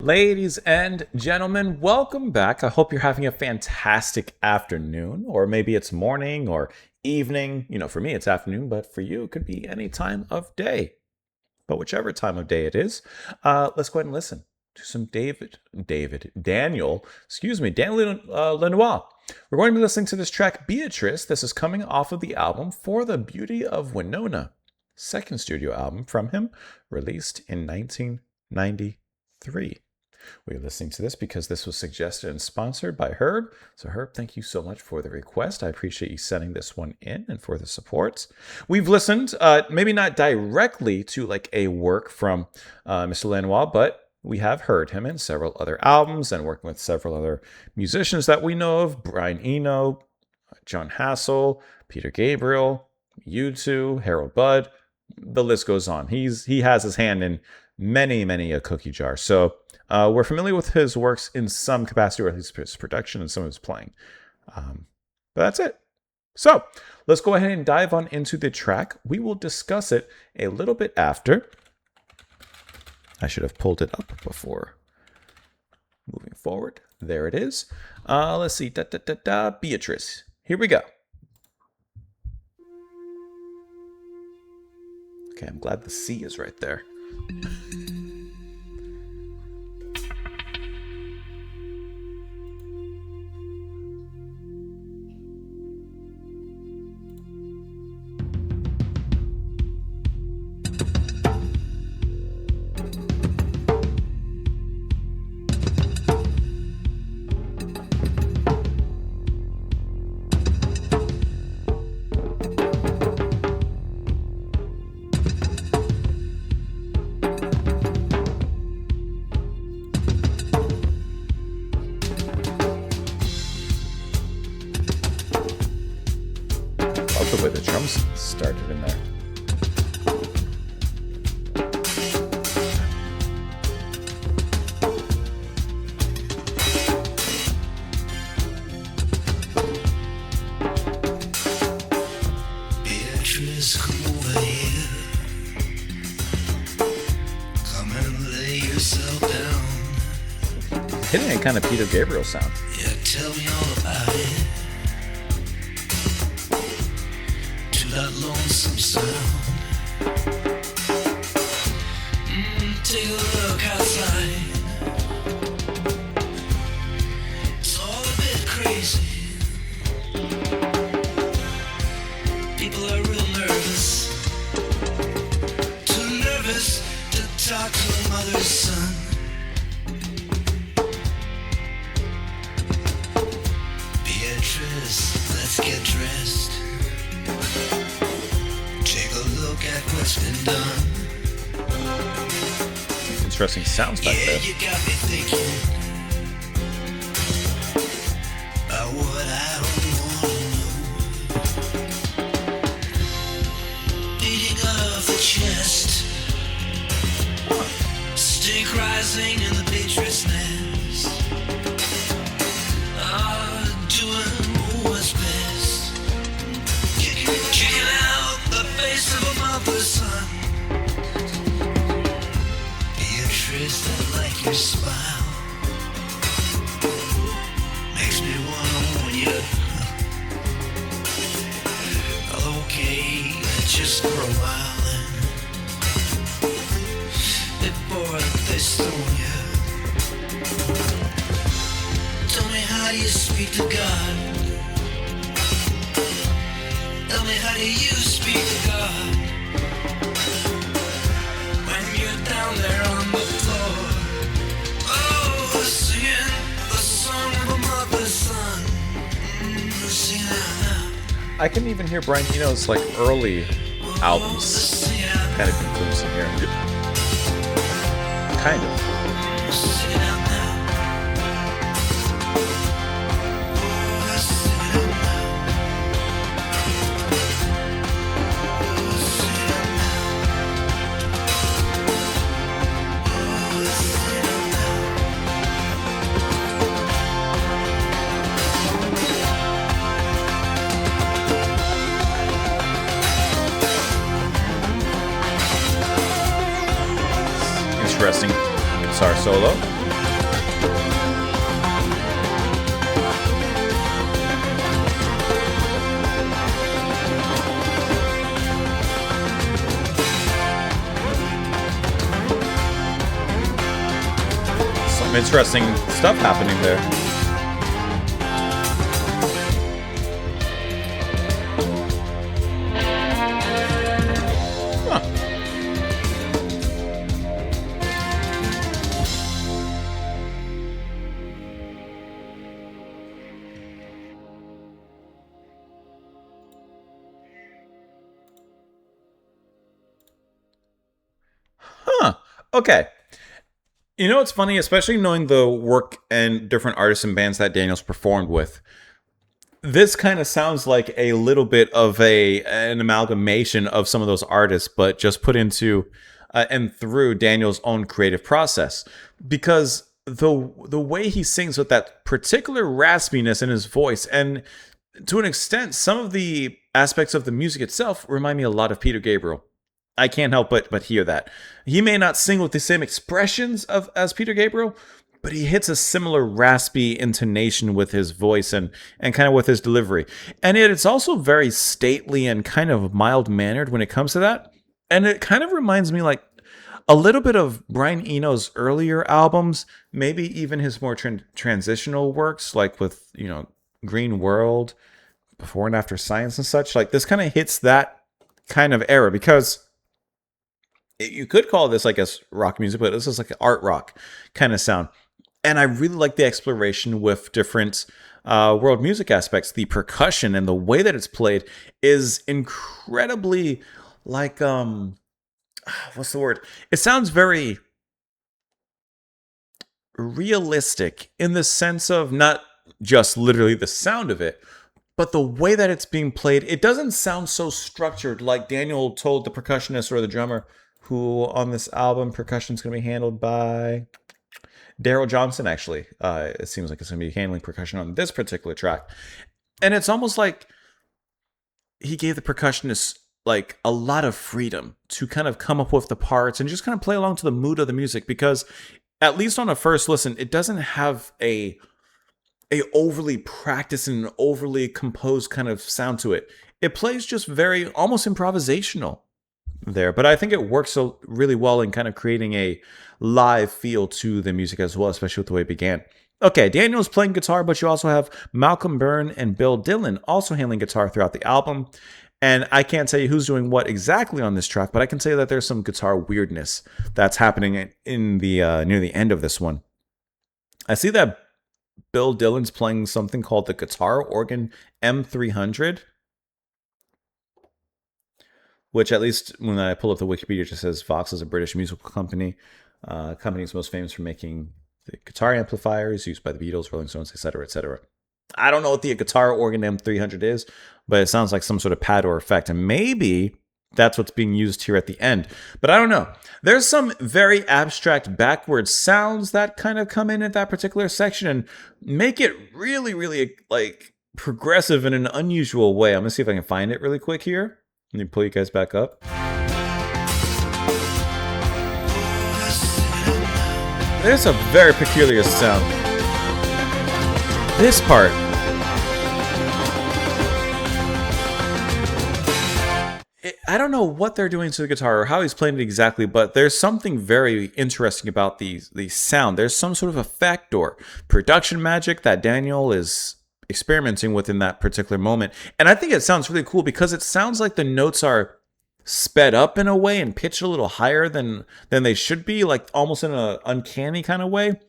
Ladies and gentlemen, welcome back. I hope you're having a fantastic afternoon, or maybe it's morning or evening. For me, it's afternoon, but for you, it could be any time of day. But whichever time of day it is, let's go ahead and listen to some Daniel Lanois. We're going to be listening to this track, Beatrice. This is coming off of the album For the Beauty of Winona, second studio album from him, released in 1993. We're listening to this because this was suggested and sponsored by Herb. So Herb, thank you so much for the request. I appreciate you sending this one in and for the support. We've listened, maybe not directly to like a work from Mr. Lanois, but we have heard him in several other albums and working with several other musicians that we know of. Brian Eno, John Hassel, Peter Gabriel, U2, Harold Budd. The list goes on. He has his hand in many a cookie jar. So we're familiar with his works in some capacity, or at least his production and some of his playing. But that's it. So let's go ahead and dive on into the track. We will discuss it a little bit after. I should have pulled it up before moving forward. There it is. Let's see. Beatrice. Here we go. Okay, I'm glad the C is right there. The way the drums started in there. Beatrice, come over here. Come and lay yourself down. Hitting a kind of Peter Gabriel sound. Yeah, tell me all about it. That lonesome sound. Take a look outside. It's all a bit crazy. People are real nervous. Too nervous to talk to a mother's son. Beatrice, let's get dressed. Look at what's been done. Interesting sounds back there. You got me thinking about what I don't want to know. Beating off the chest, stink rising in the Beatrice nest. Doing what's best. Kicking out the face of a mother's son. Beatrice, I like your smile. Makes me wanna own you. Okay, just for a while then. Before they stone you. Tell me, how do you speak to God? Tell me, how do you speak to God? When you're down there on the floor, oh, singing the song of a mother's son. Sing it out now. I can even hear Brian Eno's like early albums kind of influence in here. Kind of. Sing it out now. Interesting guitar solo. Some interesting stuff happening there. Huh. Huh. Okay. You know what's funny, especially knowing the work and different artists and bands that Daniel's performed with. This kind of sounds like a little bit of an amalgamation of some of those artists, but just put into and through Daniel's own creative process. Because the way he sings with that particular raspiness in his voice, and to an extent, some of the aspects of the music itself remind me a lot of Peter Gabriel. I can't help but hear that. He may not sing with the same expressions of as Peter Gabriel, but he hits a similar raspy intonation with his voice and kind of with his delivery. And yet it's also very stately and kind of mild-mannered when it comes to that. And it kind of reminds me like a little bit of Brian Eno's earlier albums, maybe even his more transitional works, like with, Green World, Before and After Science and such. Like this kind of hits that kind of era because you could call this, I guess, rock music, but this is like an art rock kind of sound. And I really like the exploration with different world music aspects. The percussion and the way that it's played is incredibly like, what's the word? It sounds very realistic in the sense of not just literally the sound of it, but the way that it's being played. It doesn't sound so structured like Daniel told the percussionist or the drummer, who on this album, percussion is going to be handled by Daryl Johnson, actually. It seems like it's going to be handling percussion on this particular track. And it's almost like he gave the percussionist like a lot of freedom to kind of come up with the parts and just kind of play along to the mood of the music, because at least on a first listen, it doesn't have a overly practiced and overly composed kind of sound to it. It plays just very almost improvisational there, but I think it works so really well in kind of creating a live feel to the music as well, especially with the way it began. Okay, Daniel's playing guitar, but you also have Malcolm Byrne and Bill Dillon also handling guitar throughout the album. And I can't tell you who's doing what exactly on this track, but I can tell you that there's some guitar weirdness that's happening in the near the end of this one. I see that Bill Dillon's playing something called the Guitar Organ M300, which at least when I pull up the Wikipedia, it just says Vox is a British musical company. Company is most famous for making the guitar amplifiers used by the Beatles, Rolling Stones, etc., etc. I don't know what the Guitar Organ M300 is, but it sounds like some sort of pad or effect, and maybe that's what's being used here at the end. But I don't know. There's some very abstract backwards sounds that kind of come in at that particular section and make it really, really like progressive in an unusual way. I'm gonna see if I can find it really quick here. Let me pull you guys back up. There's a very peculiar sound. This part. I don't know what they're doing to the guitar or how he's playing it exactly, but there's something very interesting about the sound. There's some sort of effect or production magic that Daniel is experimenting with in that particular moment. And I think it sounds really cool because it sounds like the notes are sped up in a way and pitched a little higher than they should be, like almost in an uncanny kind of way.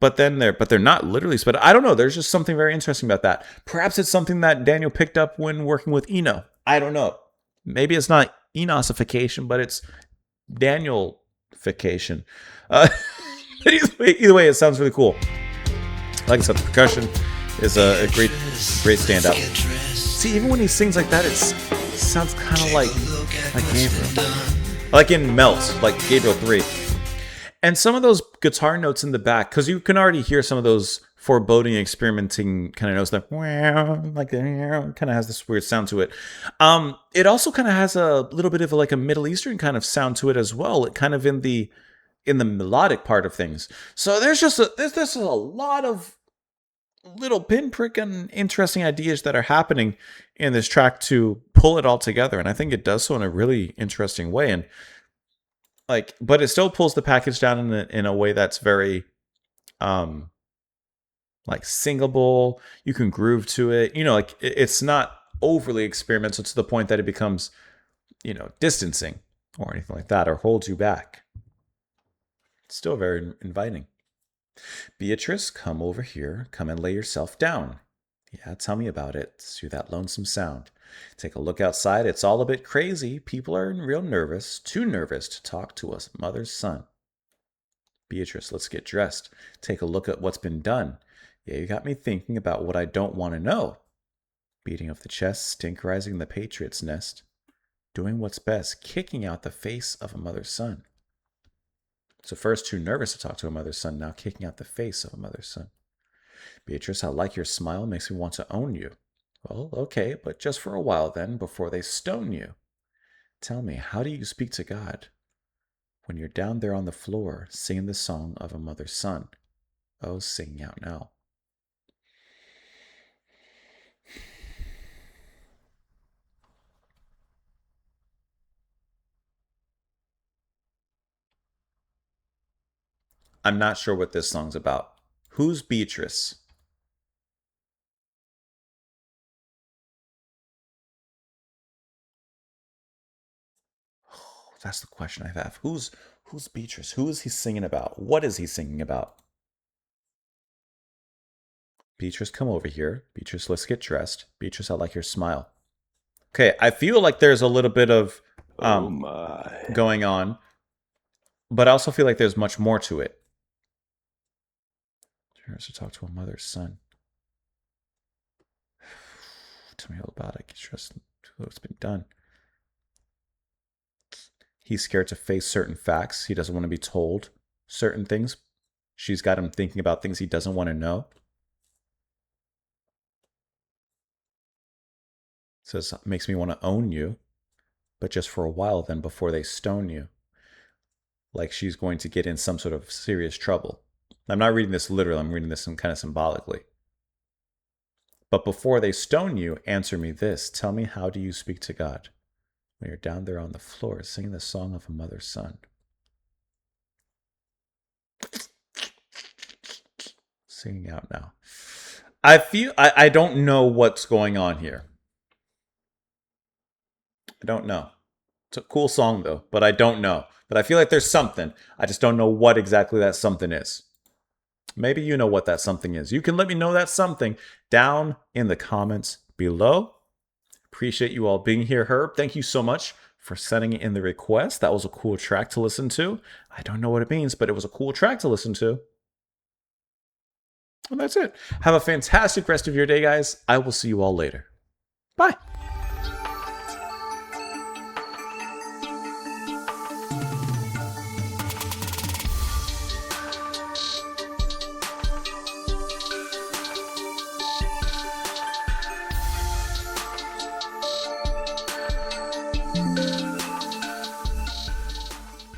But they're not literally sped up. I don't know. There's just something very interesting about that. Perhaps it's something that Daniel picked up when working with Eno. I don't know. Maybe it's not Enosification, but it's Danielification. Either way, it sounds really cool. Like I said, the percussion is a great standout. See, even when he sings like that, it sounds kind of like Gabriel. Like in Melt, like Gabriel 3. And some of those guitar notes in the back, because you can already hear some of those foreboding, experimenting kind of notes that kind of has this weird sound to it. It also kind of has a little bit of like a Middle Eastern kind of sound to it as well. It kind of in the melodic part of things. So there's a lot of little pinprick and interesting ideas that are happening in this track to pull it all together, and I think it does so in a really interesting way. And but it still pulls the package down in a way that's very um like singable. You can groove to it. Like it's not overly experimental to the point that it becomes, distancing or anything like that or holds you back. It's still very inviting. Beatrice, come over here. Come and lay yourself down. Yeah, tell me about it. Hear that lonesome sound. Take a look outside. It's all a bit crazy. People are real nervous, too nervous to talk to a mother's son. Beatrice, let's get dressed. Take a look at what's been done. Yeah, you got me thinking about what I don't want to know. Beating of the chest, stinkerizing the patriot's nest. Doing what's best, kicking out the face of a mother's son. So first too nervous to talk to a mother's son, now kicking out the face of a mother's son. Beatrice, I like your smile, makes me want to own you. Well, okay, but just for a while then, before they stone you. Tell me, how do you speak to God when you're down there on the floor singing the song of a mother's son? Oh, singing out now. I'm not sure what this song's about. Who's Beatrice? Oh, that's the question I have. Who's Beatrice? Who is he singing about? What is he singing about? Beatrice, come over here. Beatrice, let's get dressed. Beatrice, I like your smile. Okay, I feel like there's a little bit of Oh my. going on, but I also feel like there's much more to it. Tries to talk to a mother's son. Tell me all about it. Get dressed. What's been done. He's scared to face certain facts. He doesn't want to be told certain things. She's got him thinking about things he doesn't want to know. Says, makes me want to own you, but just for a while then before they stone you. Like she's going to get in some sort of serious trouble. I'm not reading this literally, I'm reading this kind of symbolically. But before they stone you, answer me this. Tell me, how do you speak to God when you're down there on the floor singing the song of a mother's son? Singing out now. I don't know what's going on here. I don't know. It's a cool song though, but I don't know. But I feel like there's something. I just don't know what exactly that something is. Maybe you know what that something is. You can let me know that something down in the comments below. Appreciate you all being here. Herb, thank you so much for sending in the request. That was a cool track to listen to. I don't know what it means, but it was a cool track to listen to. And that's it. Have a fantastic rest of your day, guys. I will see you all later. Bye.